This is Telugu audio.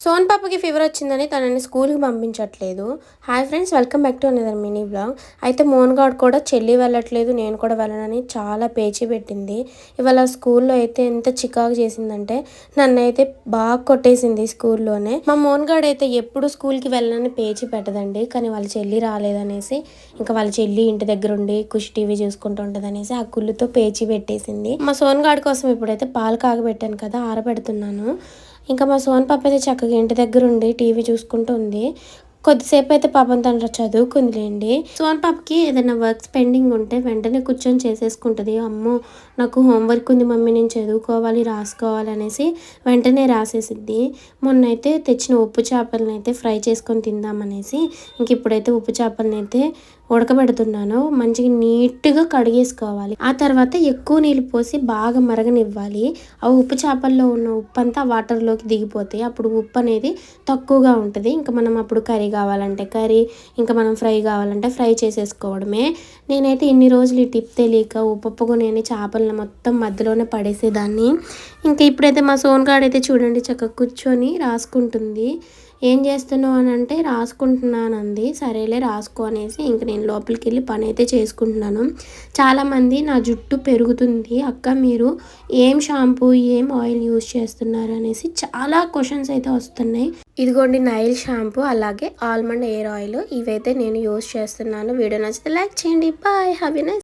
సోన్ పాపకి ఫీవర్ వచ్చిందని తనని స్కూల్‌కి పంపించట్లేదు. Hi friends, welcome back to another mini vlog. అయితే మోహన్‌గాడు కూడా చెల్లి వెళ్ళట్లేదు, నేను కూడా వెళ్ళనని చాలా పేచీ పెట్టింది. ఇవాళ స్కూల్‌లో అయితే ఎంత చికాకు చేసిందంటే నన్నైతే బాగా కొట్టేసింది స్కూల్‌లోనే. మా మోహన్‌గాడు అయితే ఎప్పుడు స్కూల్‌కి వెళ్ళనని పేచీ పెట్టదండి. కానీ వాళ్ళ చెల్లి రాలేదనేసి, ఇంకా వాళ్ళ చెల్లి ఇంటి దగ్గర ఉండి ఖుషి టీవీ చూసుకుంటూ ఉంటదనేసి ఆ కుళ్ళుతో పేచీ పెట్టేసింది. మా సోన్‌గాడి కోసం ఇప్పుడైతే పాలు కాగబెట్టాను కదా, ఆరబెడుతున్నాను. ఇంకా మా సోన్ పాప అయితే చక్కగా ఇంటి దగ్గర ఉండి టీవీ చూసుకుంటూ ఉంది. కొద్దిసేపు అయితే పాపం తను చదువుకుందిలేండి. సోన్ పాపకి ఏదైనా వర్క్స్ పెండింగ్ ఉంటే వెంటనే కూర్చొని చేసేసుకుంటుంది. అమ్మో, నాకు హోంవర్క్ ఉంది మమ్మీ, నేను చదువుకోవాలి, రాసుకోవాలి అనేసి వెంటనే రాసేసిద్ది. మొన్నైతే తెచ్చిన ఉప్పు చేపలను అయితే ఫ్రై చేసుకొని తిందామనేసి ఇంక ఇప్పుడైతే ఉప్పు చేపలను అయితే ఉడకబెడుతున్నాను. మంచిగా నీట్గా కడిగేసుకోవాలి. ఆ తర్వాత ఎక్కువ నీళ్ళు పోసి బాగా మరగనివ్వాలి. ఆ ఉప్పు చేపల్లో ఉన్న ఉప్పు అంతా వాటర్లోకి దిగిపోతాయి. అప్పుడు ఉప్పు అనేది తక్కువగా ఉంటుంది. ఇంకా మనం అప్పుడు కర్రీ కావాలంటే కర్రీ, ఇంకా మనం ఫ్రై కావాలంటే ఫ్రై చేసేసుకోవడమే. నేనైతే ఇన్ని రోజులు ఈ టిప్ తెలియక ఉప్పుని చేపలను మొత్తం మధ్యలోనే పడేసేదాన్ని. ఇంకా ఇప్పుడైతే మా సోన్గాడైతే చూడండి చక్కగా కూర్చొని రాసుకుంటుంది. ఏం చేస్తున్నావు అని అంటే రాసుకుంటున్నానంది. సరేలే రాసుకో అనేసి ఇంక నేను లోపలికి వెళ్ళి పని అయితే చేసుకుంటున్నాను. చాలామంది నా జుట్టు పెరుగుతుంది అక్క, మీరు ఏం షాంపూ ఏం ఆయిల్ యూస్ చేస్తున్నారు అనేసి చాలా క్వశ్చన్స్ అయితే వస్తున్నాయి. ఇదిగోండి నైల్ షాంపూ, అలాగే ఆల్మండ్ ఎయిర్ ఆయిల్, ఇవైతే నేను యూస్ చేస్తున్నాను. వీడియో నచ్చితే లైక్ చేయండి. Bye, have a nice